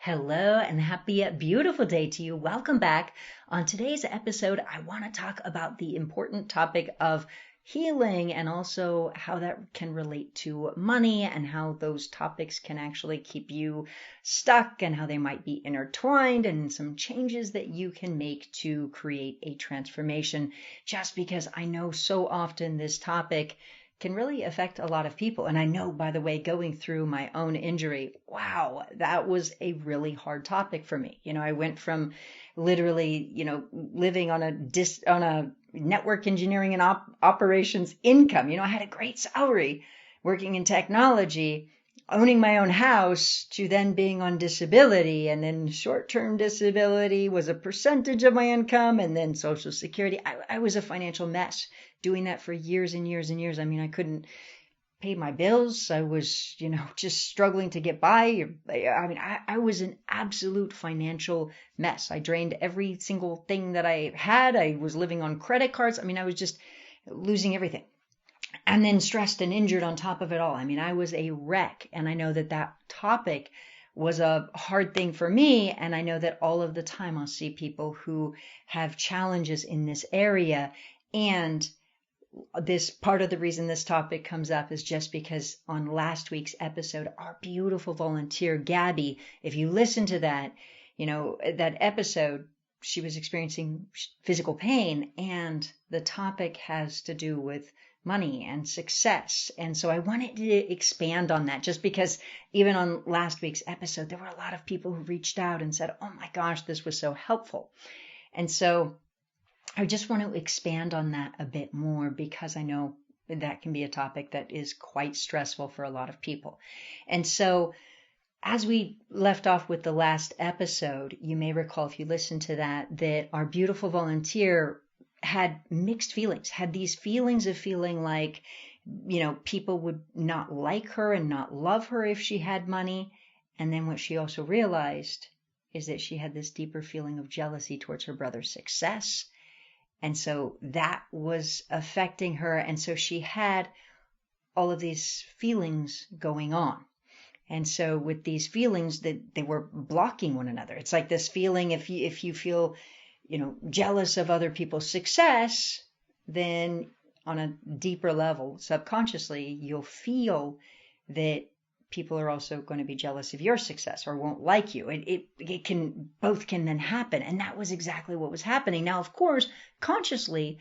Hello and happy, beautiful day to you. Welcome back. On today's episode, I want to talk about the important topic of healing and also how that can relate to money and how those topics can actually keep you stuck and how they might be intertwined and some changes that you can make to create a transformation. Just because I know so often this topic can really affect a lot of people. And I know, by the way, going through my own injury, wow, that was a really hard topic for me. I went from literally, living on a network engineering and operations income. I had a great salary working in technology, owning my own house, to then being on disability, and then short-term disability was a percentage of my income, and then Social Security. I was a financial mess doing that for years and years and years. I mean, I couldn't pay my bills. I was, just struggling to get by. I was an absolute financial mess. I drained every single thing that I had. I was living on credit cards. I was just losing everything. And then stressed and injured on top of it all. I was a wreck. And I know that topic was a hard thing for me. And I know that all of the time I'll see people who have challenges in this area. And this part of the reason this topic comes up is just because on last week's episode, our beautiful volunteer, Gabby, if you listen to that, that episode, she was experiencing physical pain, and the topic has to do with money and success. And so I wanted to expand on that just because even on last week's episode, there were a lot of people who reached out and said, oh my gosh, this was so helpful. And so I just want to expand on that a bit more because I know that can be a topic that is quite stressful for a lot of people. And so as we left off with the last episode, you may recall if you listened to that our beautiful volunteer had mixed feelings, had these feelings of feeling like, people would not like her and not love her if she had money. And then what she also realized is that she had this deeper feeling of jealousy towards her brother's success. And so that was affecting her. And so she had all of these feelings going on. And so with these feelings that they were blocking one another, it's like this feeling, if you feel, jealous of other people's success, then on a deeper level, subconsciously, you'll feel that people are also going to be jealous of your success or won't like you. Both can then happen. And that was exactly what was happening. Now, of course, consciously,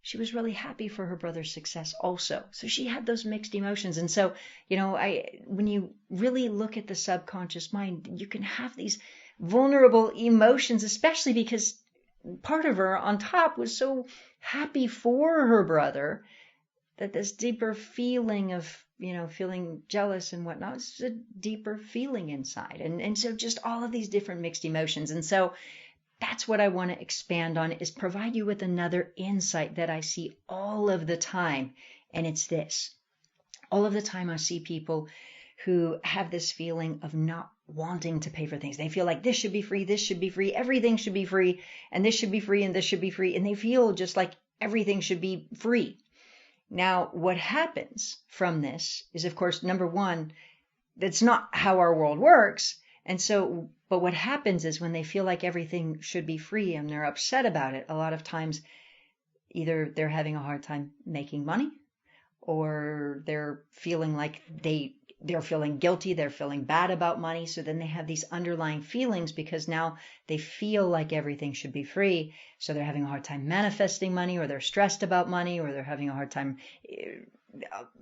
she was really happy for her brother's success also. So she had those mixed emotions. And so, when you really look at the subconscious mind, you can have these vulnerable emotions, especially because part of her on top was so happy for her brother that this deeper feeling of, feeling jealous and whatnot, it's a deeper feeling inside. And so just all of these different mixed emotions. And so that's what I want to expand on, is provide you with another insight that I see all of the time. And it's this. All of the time I see people who have this feeling of not wanting to pay for things. They feel like this should be free, this should be free, everything should be free, and this should be free, and this should be free. And they feel just like everything should be free. Now, what happens from this is, of course, number one, that's not how our world works. And so, but what happens is when they feel like everything should be free and they're upset about it, a lot of times either they're having a hard time making money, or they're feeling like they're feeling guilty, they're feeling bad about money. So then they have these underlying feelings because now they feel like everything should be free. So they're having a hard time manifesting money, or they're stressed about money, or they're having a hard time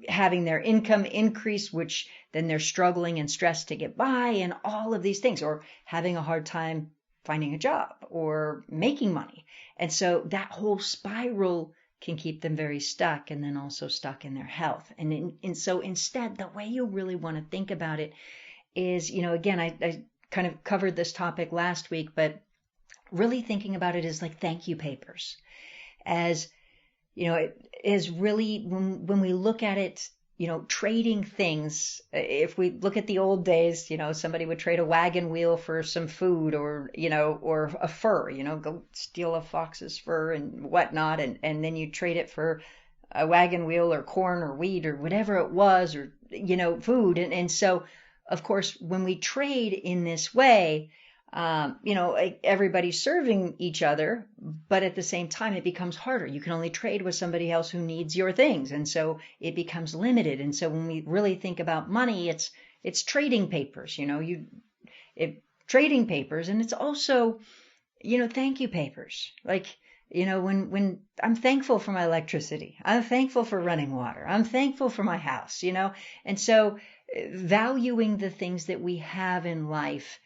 having their income increase, which then they're struggling and stressed to get by, and all of these things, or having a hard time finding a job or making money. And so that whole spiral can keep them very stuck, and then also stuck in their health. And so instead, the way you really want to think about it is, again, I kind of covered this topic last week, but really thinking about it is like thank you papers. As, it is really, when we look at it, trading things, if we look at the old days, somebody would trade a wagon wheel for some food, or, or a fur, go steal a fox's fur and whatnot. And then you trade it for a wagon wheel or corn or wheat or whatever it was, or, food. And so of course, when we trade in this way, everybody's serving each other, but at the same time, it becomes harder. You can only trade with somebody else who needs your things, and so it becomes limited. And so when we really think about money, it's trading papers. Trading papers, and it's also thank you papers. Like, when I'm thankful for my electricity, I'm thankful for running water, I'm thankful for my house, and so valuing the things that we have in life,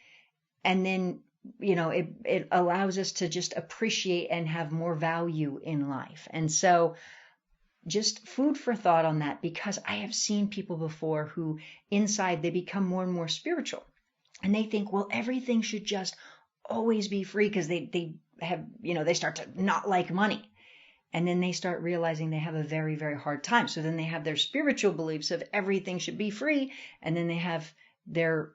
and then, it allows us to just appreciate and have more value in life. And so just food for thought on that, because I have seen people before who inside they become more and more spiritual, and they think, well, everything should just always be free, because they have, they start to not like money. And then they start realizing they have a very, very hard time. So then they have their spiritual beliefs of everything should be free. And then they have their,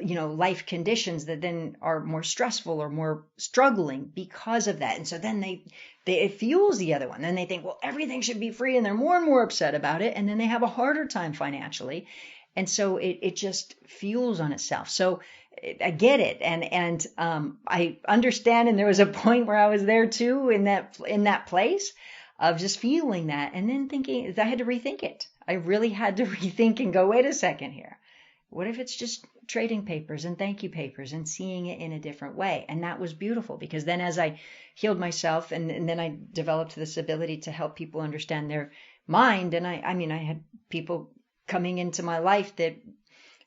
life conditions that then are more stressful or more struggling because of that. And so then it fuels the other one. Then they think, well, everything should be free. And they're more and more upset about it. And then they have a harder time financially. And so it just fuels on itself. So I get it. And I understand. And there was a point where I was there too, in that place of just feeling that, and then thinking I had to rethink it. I really had to rethink and go, wait a second here. What if it's just trading papers and thank you papers, and seeing it in a different way? And that was beautiful, because then as I healed myself, and then I developed this ability to help people understand their mind. And I had people coming into my life that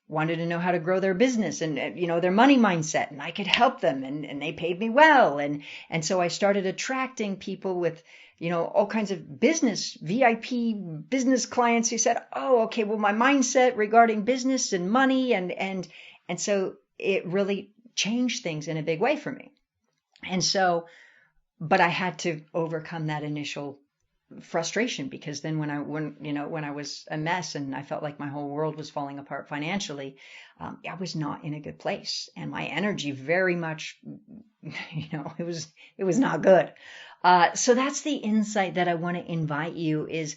wanted to know how to grow their business and, their money mindset, and I could help them, and they paid me well. And so I started attracting people with, all kinds of VIP business clients who said, oh, okay, well, my mindset regarding business and money. And so it really changed things in a big way for me. And so, but I had to overcome that initial frustration, because then when I was a mess and I felt like my whole world was falling apart financially, I was not in a good place, and my energy very much, it was not good. So that's the insight that I want to invite you is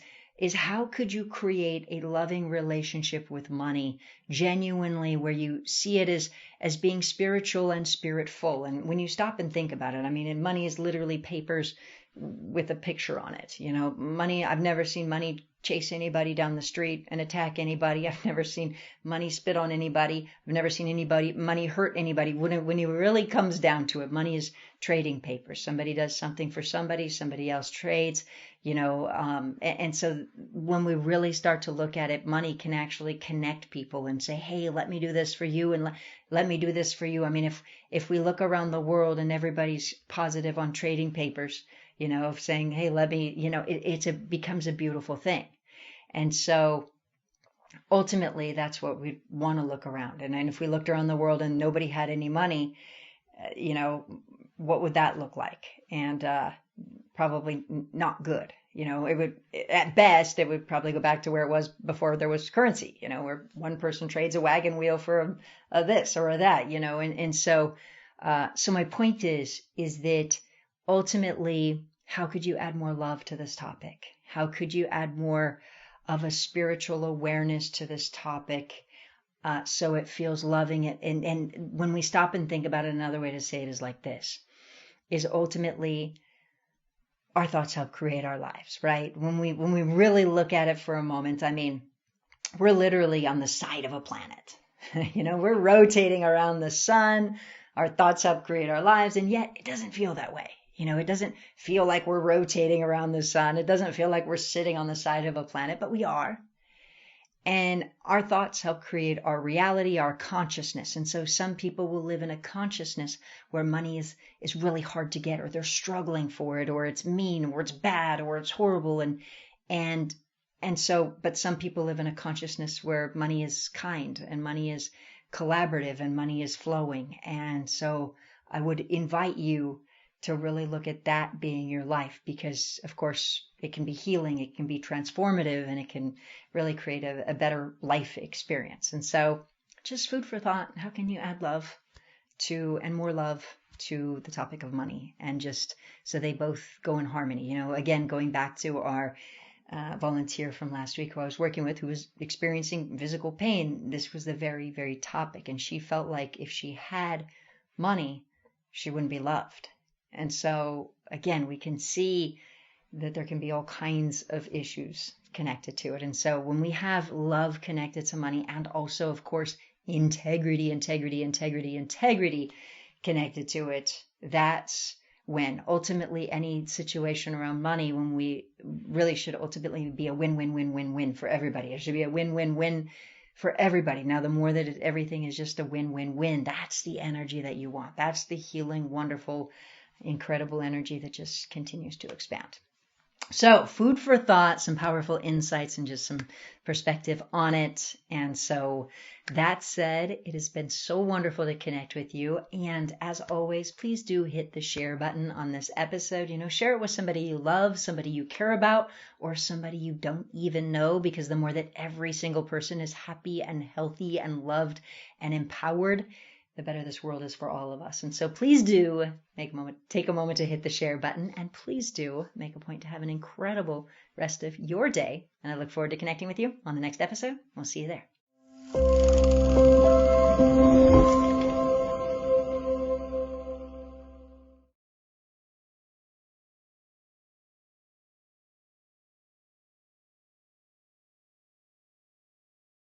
how could you create a loving relationship with money genuinely, where you see it as being spiritual and spiritful. And when you stop and think about it, and money is literally papers with a picture on it. Money, I've never seen money chase anybody down the street and attack anybody. I've never seen money spit on anybody. I've never seen money hurt anybody. When it really comes down to it, money is trading papers. Somebody does something for somebody else trades, and so when we really start to look at it, money can actually connect people and say, hey, let me do this for you, and let me do this for you. If we look around the world and everybody's positive on trading papers, of saying, hey, let me, it becomes a beautiful thing. And so ultimately, that's what we want to look around. And then if we looked around the world and nobody had any money, what would that look like? And probably not good. It would, at best, it would probably go back to where it was before there was currency, where one person trades a wagon wheel for a this or a that, and so my point is that ultimately, how could you add more love to this topic? How could you add more of a spiritual awareness to this topic, so it feels loving? And when we stop and think about it, another way to say it is like this, is ultimately our thoughts help create our lives, right? When we really look at it for a moment, we're literally on the side of a planet. We're rotating around the sun. Our thoughts help create our lives, and yet it doesn't feel that way. It doesn't feel like we're rotating around the sun. It doesn't feel like we're sitting on the side of a planet, but we are. And our thoughts help create our reality, our consciousness. And so some people will live in a consciousness where money is really hard to get, or they're struggling for it, or it's mean, or it's bad, or it's horrible. And so, but some people live in a consciousness where money is kind, and money is collaborative, and money is flowing. And so I would invite you to really look at that being your life, because of course it can be healing, it can be transformative, and it can really create a better life experience. And so just food for thought. How can you add love to, and more love to, the topic of money, and just so they both go in harmony? Again, going back to our volunteer from last week who I was working with who was experiencing physical pain. This was the very, very topic. And she felt like if she had money, she wouldn't be loved. And so, again, we can see that there can be all kinds of issues connected to it. And so when we have love connected to money, and also, of course, integrity connected to it, that's when ultimately any situation around money, when we really should ultimately be a win-win-win-win-win for everybody. It should be a win-win-win for everybody. Now, the more that everything is just a win-win-win, that's the energy that you want. That's the healing, wonderful, incredible energy that just continues to expand. So, food for thought, some powerful insights and just some perspective on it. And so, that said, it has been so wonderful to connect with you. And as always, please do hit the share button on this episode. Share it with somebody you love, somebody you care about, or somebody you don't even know, because the more that every single person is happy and healthy and loved and empowered, the better this world is for all of us. And so please do take a moment to hit the share button, and please do make a point to have an incredible rest of your day. And I look forward to connecting with you on the next episode. We'll see you there.